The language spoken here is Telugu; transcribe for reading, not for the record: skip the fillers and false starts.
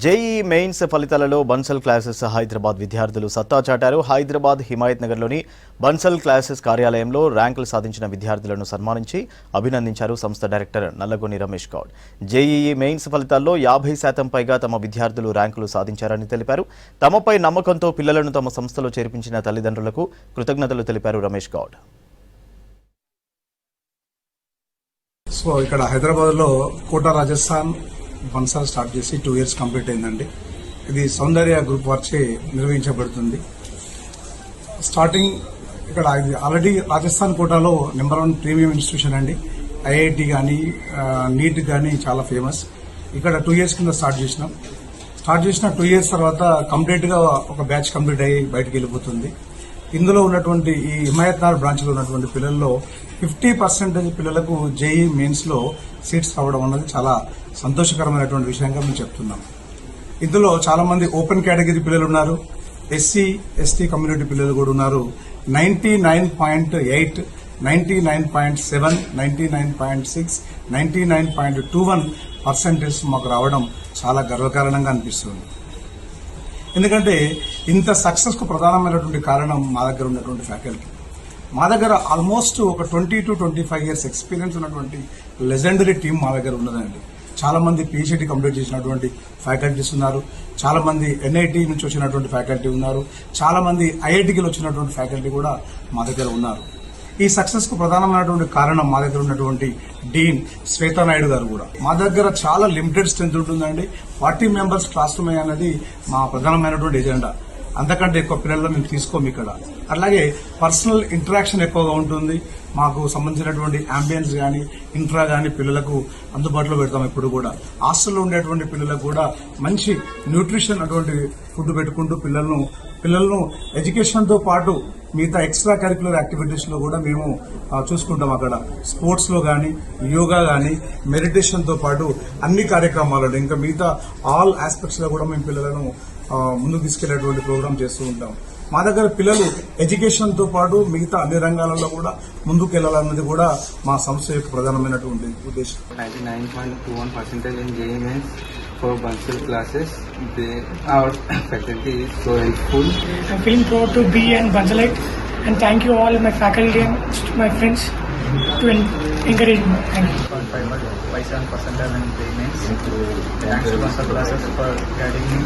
జేఈఈ మెయిన్స్ ఫలితాలలో బన్సల్ క్లాసెస్ హైదరాబాద్ విద్యార్థులు సత్తా చాటారు. హైదరాబాద్ హిమాయత్ నగర్లోని బన్సల్ క్లాసెస్ కార్యాలయంలో ర్యాంకులు సాధించిన విద్యార్థులను సన్మానించి అభినందించారు సంస్థ director Nallagoni Ramesh Goud. JEE mains ఫలితాల్లో 50% పైగా తమ విద్యార్థులు ర్యాంకులు సాధించారని తెలిపారు. తమపై నమ్మకంతో పిల్లలను తమ సంస్థలో చేర్పించిన తల్లిదండ్రులకు కృతజ్ఞతలు తెలిపారు రమేష్ గౌడ్. సో ఇక్కడ హైదరాబాద్లో కోటా రాజస్థాన్ బన్సల్ స్టార్ట్ చేసి 2 years కంప్లీట్ అయిందండి. ఇది సౌందర్య గ్రూప్ వారిచే నిర్వహించబడుతుంది. స్టార్టింగ్ ఇక్కడ ఇది ఆల్రెడీ రాజస్థాన్ కోటాలో #1 ప్రీమియం ఇన్స్టిట్యూషన్ అండి. ఐఐటి కానీ నీట్ కానీ చాలా ఫేమస్. ఇక్కడ 2 years కింద స్టార్ట్ చేసిన 2 years తర్వాత కంప్లీట్ గా ఒక బ్యాచ్ కంప్లీట్ అయ్యి బయటకు వెళ్ళిపోతుంది. ఇందులో ఉన్నటువంటి ఈ హిమాయత్ నగర్ బ్రాంచ్ లో ఉన్నటువంటి పిల్లల్లో 50% పిల్లలకు జేఈ మెయిన్స్ లో సీట్స్ రావడం అన్నది చాలా సంతోషకరమైనటువంటి విషయంగా మేము చెప్తున్నాం. ఇందులో చాలా మంది ఓపెన్ కేటగిరీ పిల్లలు ఉన్నారు, ఎస్సీ ఎస్టీ కమ్యూనిటీ పిల్లలు కూడా ఉన్నారు. 99.8, 99.7, 99.6, 99.21% మాకు రావడం చాలా గర్వకారణంగా అనిపిస్తుంది. ఎందుకంటే ఇంత సక్సెస్ కు ప్రధానమైనటువంటి కారణం మా దగ్గర ఉన్నటువంటి ఫ్యాకల్టీ. మా దగ్గర ఆల్మోస్ట్ ఒక 20 to 25 years ఎక్స్పీరియన్స్ ఉన్నటువంటి లెజెండరీ టీం మా దగ్గర ఉన్నదండి. చాలా మంది పిహెచ్డి కంప్లీట్ చేసినటువంటి ఫ్యాకల్టీస్ ఉన్నారు, చాలా మంది ఎన్ఐటి నుంచి వచ్చినటువంటి ఫ్యాకల్టీ ఉన్నారు, చాలా మంది ఐఐటికి వచ్చినటువంటి ఫ్యాకల్టీ కూడా మా దగ్గర ఉన్నారు. ఈ సక్సెస్ కు ప్రధానమైనటువంటి కారణం మా దగ్గర ఉన్నటువంటి డీన్ శ్వేతా నాయుడు గారు కూడా. మా దగ్గర చాలా లిమిటెడ్ స్ట్రెంత్ ఉంటుందండి. 40 members క్లాస్ రూమ్ అనేది మా ప్రధానమైనటువంటి ఎజెండా. అంతకంటే ఎక్కువ పిల్లల్లో మేము తీసుకోము ఇక్కడ. అలాగే పర్సనల్ ఇంటరాక్షన్ ఎక్కువగా ఉంటుంది. మాకు సంబంధించినటువంటి అంబియన్స్ కానీ ఇంట్రా కానీ పిల్లలకు అందుబాటులో పెడతాం. ఇప్పుడు కూడా హాస్టల్లో ఉండేటువంటి పిల్లలకు కూడా మంచి న్యూట్రిషన్ అటువంటి ఫుడ్ పెట్టుకుంటూ పిల్లలను ఎడ్యుకేషన్ తో పాటు మిగతా ఎక్స్ట్రా కరిక్యులర్ యాక్టివిటీస్ లో కూడా మేము చూసుకుంటాం. అక్కడ స్పోర్ట్స్ లో కానీ యోగా కానీ మెడిటేషన్ తో పాటు అన్ని కార్యక్రమాలలో ఇంకా మిగతా ఆల్ ఆస్పెక్ట్స్ లో కూడా మేము పిల్లలను ముందుకు తీసుకెళ్లేటువంటి ప్రోగ్రామ్ చేస్తూ ఉంటాం. మా దగ్గర పిల్లలు ఎడ్యుకేషన్ తో పాటు మిగతా అన్ని రంగాలలో కూడా ముందుకు వెళ్లాలన్నది కూడా మా సంస్థ యొక్క ప్రధానమైనటువంటి ఉద్దేశం. 99.21% in JEE Mains for Bansal classes. Our faculty is so helpful. I'm feeling proud to be an Bansalite and thank you all my faculty and my friends to encourage me. Thank you. 5.7% in JEE Mains. Thanks to Bansal classes for guiding me.